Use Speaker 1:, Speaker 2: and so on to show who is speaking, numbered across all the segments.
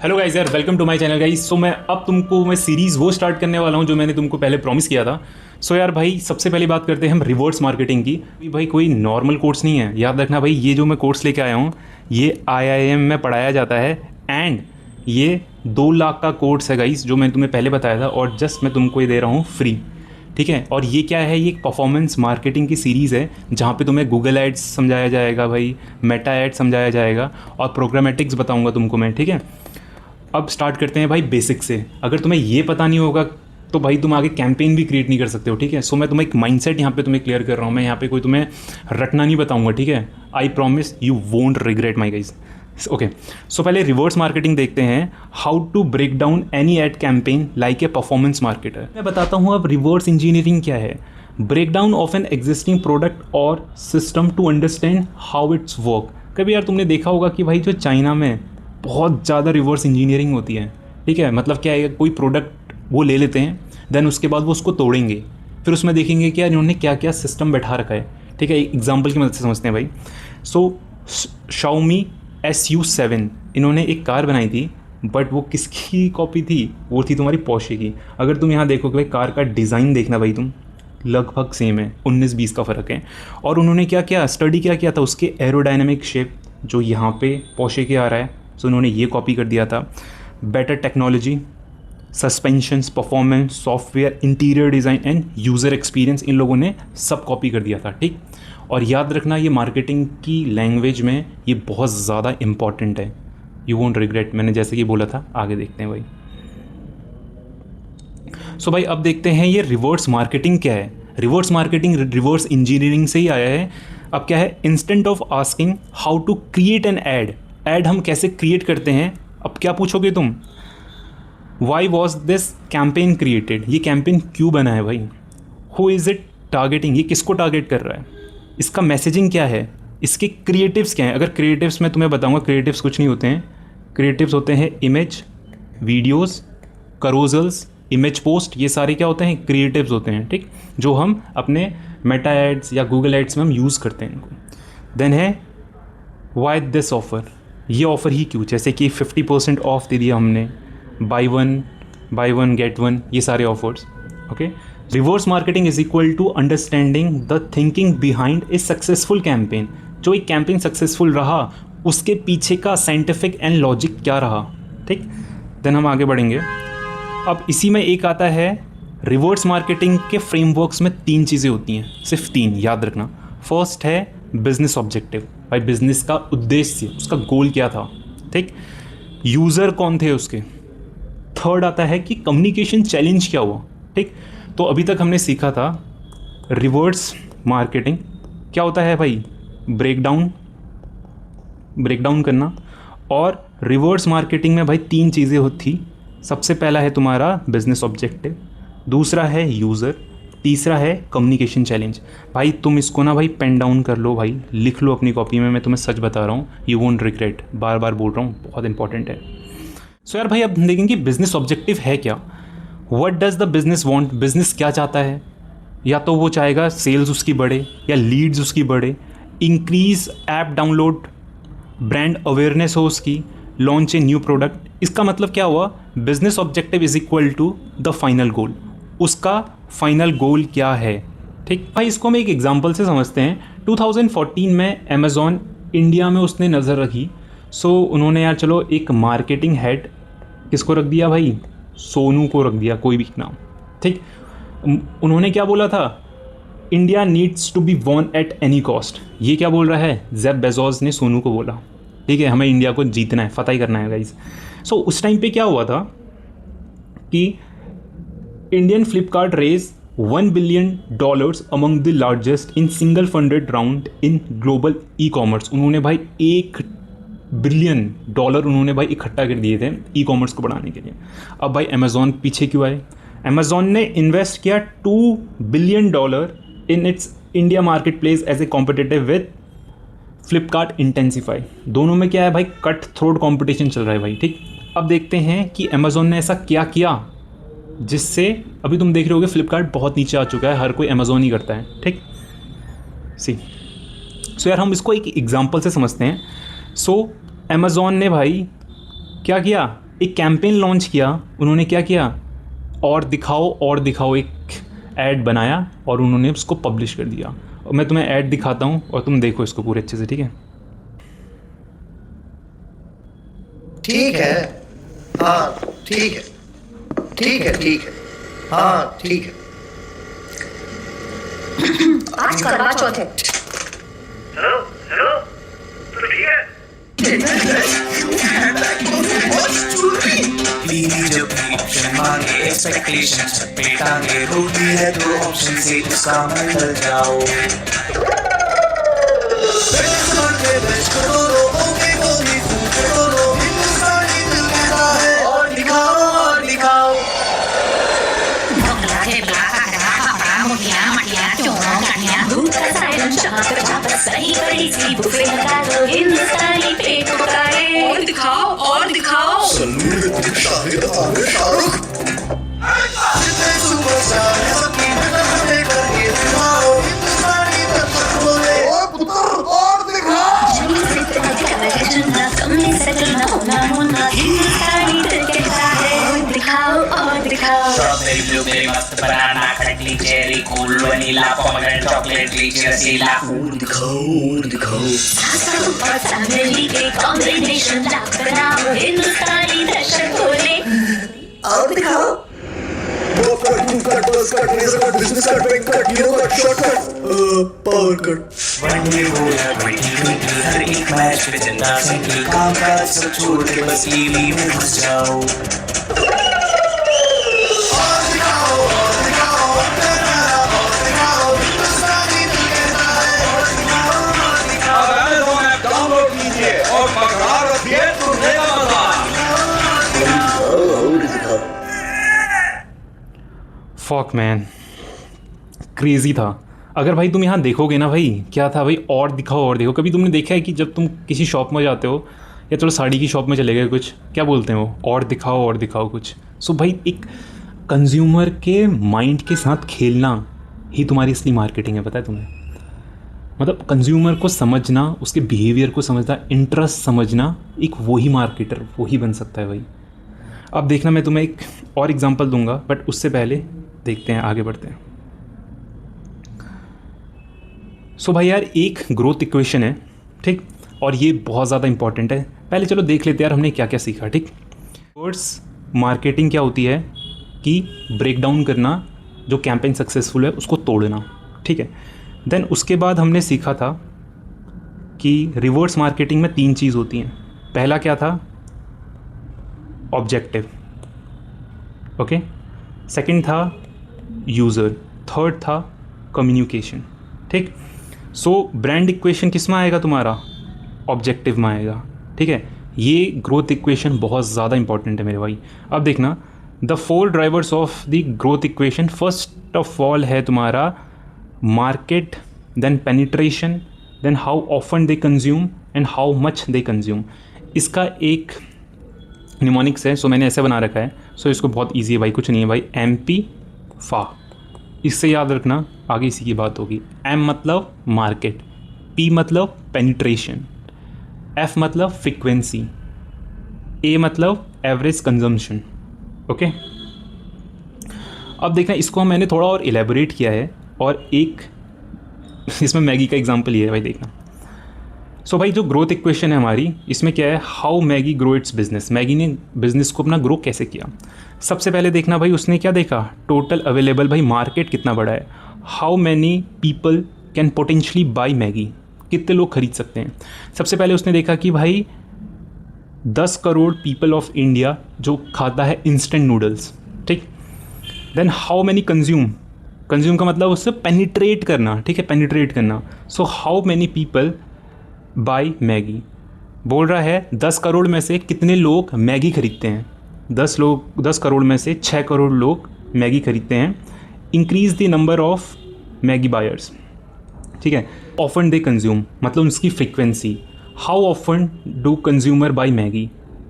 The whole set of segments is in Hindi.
Speaker 1: हेलो गाइस यार, welcome to my channel guys. मैं अब मैं सीरीज़ वो स्टार्ट करने वाला हूँ जो मैंने तुमको पहले प्रॉमिस किया था। यार भाई, सबसे पहली बात करते हैं हम रिवर्स मार्केटिंग की। भाई कोई नॉर्मल कोर्स नहीं है, याद रखना भाई। ये जो मैं कोर्स लेके आया हूँ ये IIM में पढ़ाया जाता है एंड ये 2 लाख का कोर्स है गाइस, जो मैंने तुम्हें पहले बताया था, और जस्ट मैं तुमको ये दे रहा हूँ फ्री। ठीक है। और ये क्या है, ये एक परफॉर्मेंस मार्केटिंग की सीरीज़ है जहाँ पे तुम्हें गूगल एड्स समझाया जाएगा भाई, मेटा एड्स समझाया जाएगा और प्रोग्रामेटिक्स बताऊँगा तुमको मैं। ठीक है। अब स्टार्ट करते हैं भाई बेसिक से। अगर तुम्हें ये पता नहीं होगा तो भाई तुम आगे कैंपेन भी क्रिएट नहीं कर सकते हो। ठीक है। मैं तुम्हें एक माइंडसेट यहाँ पे तुम्हें क्लियर कर रहा हूँ। मैं यहाँ पे कोई तुम्हें रटना नहीं बताऊंगा। ठीक है। I promise you won't regret my guys. Okay. पहले रिवर्स मार्केटिंग देखते हैं, how to break down any ad campaign like a performance marketer. मैं बताता हूँ अब रिवर्स इंजीनियरिंग क्या है। Break down of an existing product और system to understand how its work. कभी यार तुमने देखा होगा कि भाई जो चाइना में बहुत ज़्यादा रिवर्स इंजीनियरिंग होती है। ठीक है। मतलब क्या है, कोई प्रोडक्ट वो ले लेते हैं, देन उसके बाद वो उसको तोड़ेंगे, फिर उसमें देखेंगे कि यार इन्होंने क्या क्या सिस्टम बैठा रखा है। ठीक है। एग्जाम्पल की मदद से समझते हैं भाई। Xiaomi SU7 इन्होंने एक कार बनाई थी, बट वो किसकी कॉपी थी? वो थी तुम्हारी पोर्शे की। अगर तुम यहाँ देखो कि भाई कार का डिज़ाइन देखना भाई, तुम लगभग सेम है, 19-20 का फ़र्क है। और उन्होंने क्या किया, स्टडी क्या किया था, उसके एरोडायनेमिक शेप जो यहाँ पे पोर्शे के आ रहा है, उन्होंने ये कॉपी कर दिया था। Better technology, suspensions, performance, software, interior design and user experience, इन लोगों ने सब कॉपी कर दिया था। ठीक। और याद रखना, ये मार्केटिंग की लैंग्वेज में ये बहुत ज़्यादा इंपॉर्टेंट है। यू वोंट रिग्रेट, मैंने जैसे कि बोला था। आगे देखते हैं भाई। भाई अब देखते हैं ये रिवर्स मार्केटिंग क्या है। रिवर्स मार्केटिंग रिवर्स इंजीनियरिंग से ही आया है। अब क्या है, instead of asking how to create an ad हम कैसे क्रिएट करते हैं, अब क्या पूछोगे तुम, why was this campaign created, ये कैंपेन क्यों बना है भाई, हु इज़ इट टारगेटिंग, ये किसको टारगेट कर रहा है, इसका मैसेजिंग क्या है, इसके क्रिएटिव्स क्या हैं। अगर क्रिएटिव्स मैं तुम्हें बताऊंगा, क्रिएटिव्स कुछ नहीं होते हैं। क्रिएटिव्स होते हैं इमेज, वीडियोज़, करोजल्स, इमेज पोस्ट, ये सारे क्या होते हैं, क्रिएटिव्स होते हैं। ठीक। जो हम अपने मेटा एड्स या गूगल एड्स में हम यूज़ करते हैं इनको। देन है वाई दिस ऑफर, ये ऑफ़र ही क्यों, जैसे कि 50% ऑफ दे दिया हमने, बाई वन गेट वन, ये सारे offers. Okay. Reverse marketing is equal to understanding the thinking behind a successful campaign. जो एक कैंपेन सक्सेसफुल रहा उसके पीछे का साइंटिफिक एंड लॉजिक क्या रहा। ठीक। देन हम आगे बढ़ेंगे। अब इसी में एक आता है, रिवर्स मार्केटिंग के फ्रेमवर्क्स में 3 चीज़ें होती हैं, सिर्फ 3 याद रखना। फर्स्ट है बिजनेस ऑब्जेक्टिव, भाई बिजनेस का उद्देश्य, उसका गोल क्या था। ठीक। यूज़र कौन थे उसके। थर्ड आता है कि कम्युनिकेशन चैलेंज क्या हुआ। ठीक। तो अभी तक हमने सीखा था रिवर्स मार्केटिंग क्या होता है भाई, ब्रेकडाउन करना। और रिवर्स मार्केटिंग में भाई 3 चीज़ें होती। सबसे पहला है तुम्हारा बिजनेस ऑब्जेक्टिव, दूसरा है यूज़र, तीसरा है कम्युनिकेशन चैलेंज। भाई तुम इसको ना भाई पेन डाउन कर लो भाई, लिख लो अपनी कॉपी में, मैं तुम्हें सच बता रहा हूँ, यू वोंट रिग्रेट, बार बार बोल रहा हूँ, बहुत इंपॉर्टेंट है। यार भाई अब हम देखेंगे बिजनेस ऑब्जेक्टिव है क्या, what does the business want, business क्या चाहता है। या तो वो चाहेगा सेल्स उसकी बढ़े या लीड्स उसकी बढ़े, increase app download, brand awareness हो उसकी, लॉन्च ए न्यू प्रोडक्ट। इसका मतलब क्या हुआ, business objective is equal to the final goal, उसका फाइनल गोल क्या है। ठीक भाई, इसको हम एक एग्जांपल से समझते हैं। 2014 में अमेज़ॉन इंडिया में उसने नज़र रखी। उन्होंने यार चलो एक मार्केटिंग हेड किसको रख दिया भाई, सोनू को रख दिया, कोई भी नाम। ठीक। उन्होंने क्या बोला था, India needs to be won at any cost. ये क्या बोल रहा है, जेफ बेजोस ने सोनू को बोला। ठीक है, हमें इंडिया को जीतना है, फतह ही करना है गाइज। उस टाइम पे क्या हुआ था कि Indian Flipkart raise $1 billion among the largest in single funded round in global e commerce. उन्होंने भाई $1 बिलियन उन्होंने भाई इकट्ठा कर दिए थे ई कॉमर्स को बढ़ाने के लिए। अब भाई अमेज़ॉन पीछे क्यों आए, अमेज़ॉन ने इन्वेस्ट किया $2 billion in its India market place as a competitive with Flipkart intensify. दोनों में क्या है भाई, कट थ्रोट कॉम्पिटिशन चल रहा है भाई। ठीक। अब देखते हैं कि अमेज़ॉन ने ऐसा क्या किया जिससे अभी तुम देख रहे होगे फ्लिपकार्ट बहुत नीचे आ चुका है, हर कोई अमेज़ॉन ही करता है। ठीक। यार हम इसको एक एग्जांपल से समझते हैं। अमेज़ॉन ने भाई क्या किया, एक कैंपेन लॉन्च किया उन्होंने, क्या किया, और दिखाओ एक ऐड बनाया और उन्होंने उसको पब्लिश कर दिया। और मैं तुम्हें ऐड दिखाता हूँ और तुम देखो इसको पूरे अच्छे से, ठीक है?
Speaker 2: ठीक है, हाँ ठीक है, ठीक है, ठीक है, हाँ ठीक है।
Speaker 3: आज करवा चौथ है।
Speaker 2: हेलो हेलो, तो ठीक है।
Speaker 4: जब ऑप्शन मांगे एक्सपेक्टेशन पे टांगे, होती है तो ऑप्शन से उसका मन डर जाओ। और दिखाओ और दिखाओ।
Speaker 3: और दिखाओ और दिखाओ।
Speaker 4: स्ट्रॉबेरी ब्लूबेरी मस्त बनाना खटली cherry cool vanilla pomegranate chocolate लीची रसीला।
Speaker 2: और दिखाओ।
Speaker 3: और फैमिली के कॉम्बिनेशन बनाओ हिंदुस्तानी दर्शक बोले।
Speaker 2: और दिखाओ। Power cut.
Speaker 4: वनडे हो या 2020 हर एक मैच पे चलना सेंट्रल काम काज सब छोड़ के बस लीली में घुस जाओ।
Speaker 1: फक मैन, क्रेजी था। अगर भाई तुम यहाँ देखोगे ना भाई, क्या था भाई, और देखो। कभी तुमने देखा है कि जब तुम किसी शॉप में जाते हो, या चलो साड़ी की शॉप में चले गए, कुछ क्या बोलते हैं वो, और दिखाओ कुछ। सो भाई एक कंज्यूमर के माइंड के साथ खेलना ही तुम्हारी असली मार्केटिंग है, पता है तुम्हें? मतलब कंज्यूमर को समझना, उसके बिहेवियर को समझना, इंटरेस्ट समझना, एक वही मार्केटर वही बन सकता है भाई। अब देखना, मैं तुम्हें एक और एग्जांपल दूंगा, बट उससे पहले देखते हैं, आगे बढ़ते हैं। सो भाई यार, एक ग्रोथ इक्वेशन है, ठीक, और ये बहुत ज़्यादा इंपॉर्टेंट है। पहले चलो देख लेते हैं यार हमने क्या क्या सीखा, ठीक। रिवर्स मार्केटिंग क्या होती है कि ब्रेक डाउन करना, जो कैंपेन सक्सेसफुल है उसको तोड़ना, ठीक है। देन उसके बाद हमने सीखा था कि रिवर्स मार्केटिंग में 3 चीज़ होती हैं। पहला क्या था? Objective, okay. सेकंड था यूज़र, थर्ड था कम्युनिकेशन, ठीक। सो ब्रांड इक्वेशन किस में आएगा तुम्हारा? ऑब्जेक्टिव में आएगा, ठीक है। ये ग्रोथ इक्वेशन बहुत ज़्यादा इंपॉर्टेंट है मेरे भाई। अब देखना, the 4 drivers of the growth equation, first of all है तुम्हारा market, then penetration, then how often they consume and how much they consume. इसका एक निमोनिक्स है, सो मैंने ऐसे बना रखा है। सो इसको बहुत इजी है भाई, कुछ नहीं है भाई, MP फा, इससे याद रखना, आगे इसी की बात होगी। M मतलब मार्केट, P मतलब पेनिट्रेशन, F मतलब फ्रीक्वेंसी, A मतलब एवरेज कंजम्पशन, ओके। अब देखना, इसको मैंने थोड़ा और इलेबोरेट किया है, और एक इसमें मैगी का एग्जांपल ये है भाई, देखना। सो भाई जो ग्रोथ इक्वेशन है हमारी, इसमें क्या है, how Maggi grow it's business. Maggi ने बिजनेस को अपना ग्रो कैसे किया? सबसे पहले देखना भाई, उसने क्या देखा, टोटल अवेलेबल, भाई मार्केट कितना बड़ा है, how many people can potentially by Maggi, कितने लोग खरीद सकते हैं। सबसे पहले उसने देखा कि भाई 10 करोड़ पीपल ऑफ इंडिया जो खाता है इंस्टेंट नूडल्स, ठीक। देन हाउ मैनी कंज्यूम का मतलब उससे पेनिट्रेट करना, ठीक है, पेनिट्रेट करना। So how many people buy Maggi, बोल रहा है 10 करोड़ में से कितने लोग मैगी खरीदते हैं। 10 करोड़ में से 6 करोड़ लोग मैगी खरीदते हैं। Increase the number of Maggi buyers, ठीक है। ऑफन दे कंज्यूम मतलब उसकी frequency, how often do consumer buy Maggi.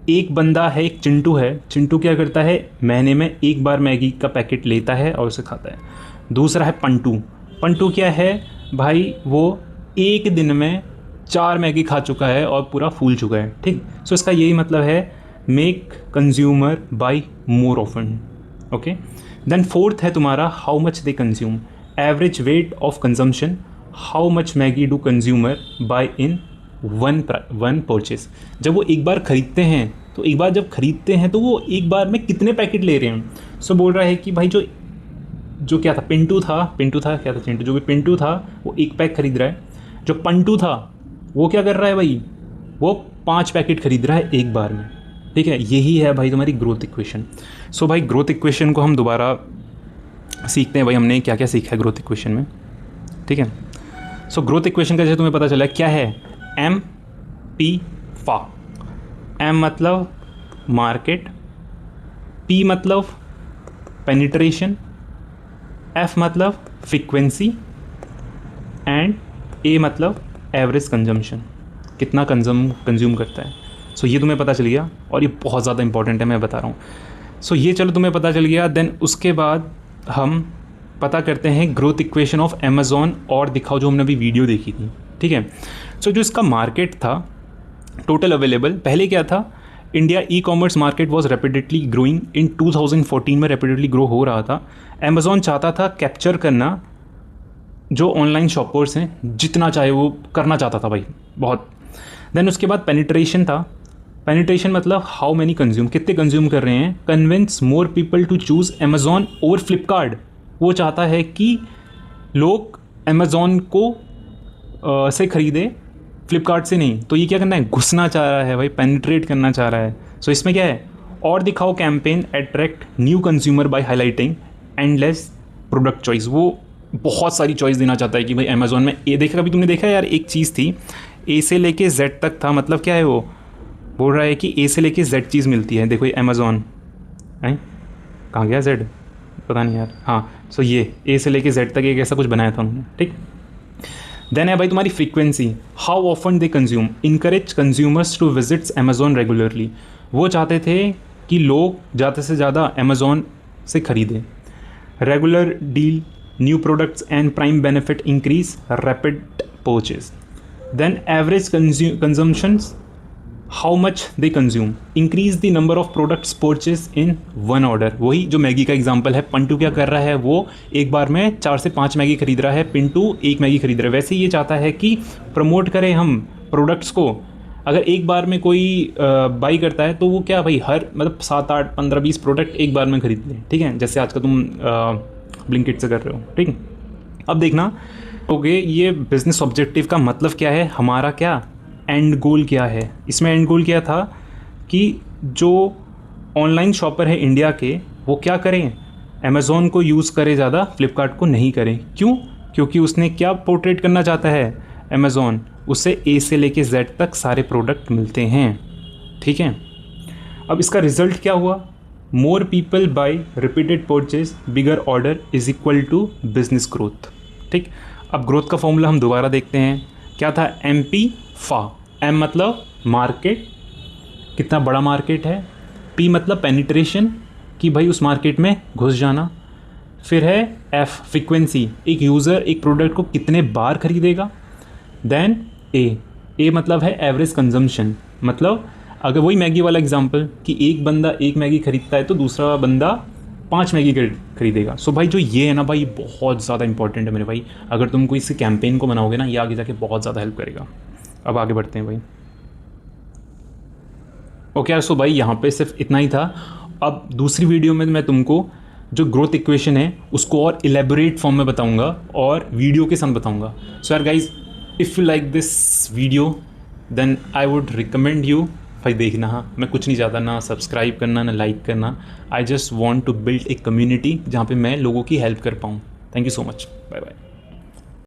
Speaker 1: एक बंदा है, एक चिंटू है, चिंटू क्या करता है, महीने में एक बार मैगी का पैकेट लेता है और उसे खाता है। दूसरा है पंटू क्या है भाई, वो एक दिन में 4 मैगी खा चुका है और पूरा फूल चुका है, ठीक। सो इसका यही मतलब है make consumer buy more often, okay. Then fourth है तुम्हारा how much they consume, average weight of consumption, how much Maggi do consumer buy in one purchase. जब वो एक बार ख़रीदते हैं तो एक बार जब ख़रीदते हैं तो वो एक बार में कितने पैकेट ले रहे हैं। सो बोल रहा है कि भाई जो क्या था, पिंटू था क्या था, चिंटू, जो भी पिंटू था वो 1 पैक खरीद रहा है, जो पंटू था वो क्या कर रहा है भाई, वो 5 पैकेट खरीद रहा है एक बार में, ठीक है। यही है भाई तुम्हारी ग्रोथ इक्वेशन। सो भाई ग्रोथ इक्वेशन को हम दोबारा सीखते हैं भाई, हमने क्या क्या सीखा है ग्रोथ इक्वेशन में, ठीक है। सो ग्रोथ इक्वेशन का जैसे तुम्हें पता चला क्या है, एम पी फा। एम मतलब मार्केट, पी मतलब पेनिट्रेशन, एफ मतलब फ्रीक्वेंसी एंड ए मतलब एवरेज कंजम्पशन, कितना कंज्यूम करता है। सो ये तुम्हें पता चल गया और ये बहुत ज़्यादा इंपॉर्टेंट है, मैं बता रहा हूँ। सो ये चलो तुम्हें पता चल गया। देन उसके बाद हम पता करते हैं ग्रोथ इक्वेशन ऑफ अमेज़ॉन और दिखाओ, जो हमने अभी वीडियो देखी थी, ठीक है। सो जो इसका मार्केट था टोटल अवेलेबल, पहले क्या था, India e commerce market was rapidly growing in 2014 में रैपिडेटली ग्रो हो रहा था। अमेज़ॉन चाहता था कैप्चर करना जो ऑनलाइन शॉपर्स हैं, जितना चाहे वो करना चाहता था भाई, बहुत। देन उसके बाद पेनिट्रेशन था, पेनिट्रेशन मतलब हाउ मैनी कंज्यूम, कितने कंज्यूम कर रहे हैं। Convince more people to choose Amazon over Flipkart, वो चाहता है कि लोग अमेज़ॉन को से ख़रीदे, फ्लिपकार्ट से नहीं। तो ये क्या करना है, घुसना चाह रहा है भाई, पेनिट्रेट करना चाह रहा है। सो इसमें क्या है, और दिखाओ campaign attract new consumer by highlighting endless product choice, वो बहुत सारी चॉइस देना चाहता है कि भाई अमेज़ॉन में ए देखा, कभी तुमने देखा यार, एक चीज़ थी ए से लेके जेड तक था, मतलब क्या है, वो बोल रहा है कि ए से लेके जेड चीज़ मिलती है। देखो ये अमेज़ॉन है, कहाँ गया जेड, पता नहीं यार, हाँ। सो ये ए से लेके जेड तक एक ऐसा कुछ बनाया था उन्होंने, ठीक। देन है भाई तुम्हारी frequency, how often they consume, encourage consumers to visits Amazon regularly, वो चाहते थे कि लोग ज़्यादा से ज़्यादा अमेज़ॉन से ख़रीदें। Regular deal, new products and Prime benefit increase rapid purchase. Then average consumptions, how much they consume, increase the number of products purchase in one order. वही जो मैगी का एग्जांपल है, पंटू क्या कर रहा है, वो एक बार में 4 से 5 मैगी खरीद रहा है, पिंटू 1 मैगी खरीद रहा है। वैसे ये चाहता है कि प्रमोट करें हम प्रोडक्ट्स को। अगर एक बार में कोई बाई करता है तो वो क्या भाई, हर मतलब 7, 8, 15, 20 प्रोडक्ट एक बार में खरीद लें, ठीक है, जैसे आज का तुम ब्लिंकिट से कर रहे हो, ठीक। अब देखना ओके, ये बिजनेस ऑब्जेक्टिव का मतलब क्या है, हमारा क्या एंड गोल क्या है। इसमें एंड गोल क्या था कि जो ऑनलाइन शॉपर है इंडिया के, वो क्या करें, अमेज़ॉन को यूज़ करें ज़्यादा, फ्लिपकार्ट को नहीं करें। क्यों? क्योंकि उसने क्या पोर्ट्रेट करना चाहता है अमेज़ॉन, उससे ए से लेके जेड तक सारे प्रोडक्ट मिलते हैं, ठीक है। अब इसका रिजल्ट क्या हुआ, more people buy repeated purchase, bigger order is equal to business growth, ठीक। अब ग्रोथ का फॉर्मूला हम दोबारा देखते हैं, क्या था, एम पी फा। एम मतलब मार्केट, कितना बड़ा मार्केट है। पी मतलब पेनिट्रेशन, कि भाई उस मार्केट में घुस जाना। फिर है एफ, फ्रीक्वेंसी, एक यूज़र एक प्रोडक्ट को कितने बार खरीदेगा। देन ए मतलब है एवरेज कंजम्पशन, मतलब अगर वही मैगी वाला एग्जांपल कि एक बंदा 1 मैगी खरीदता है तो दूसरा बंदा 5 मैगी खरीदेगा। सो भाई जो ये है ना भाई, बहुत ज़्यादा इंपॉर्टेंट है मेरे भाई। अगर तुम कोई इस कैंपेन को बनाओगे ना, ये आगे जाके बहुत ज़्यादा हेल्प करेगा। अब आगे बढ़ते हैं भाई। ओके यार, सो भाई यहाँ पे सिर्फ इतना ही था। अब दूसरी वीडियो में मैं तुमको जो ग्रोथ इक्वेशन है उसको और इलेबोरेट फॉर्म में बताऊंगा और वीडियो के साथ बताऊंगा। सो यार guys, if you like this video then I would recommend you भाई देखना। हाँ, मैं कुछ नहीं चाहता, ना सब्सक्राइब करना ना लाइक करना। I just want to build a community जहाँ पे मैं लोगों की हेल्प कर पाऊँ। Thank you so much, bye bye.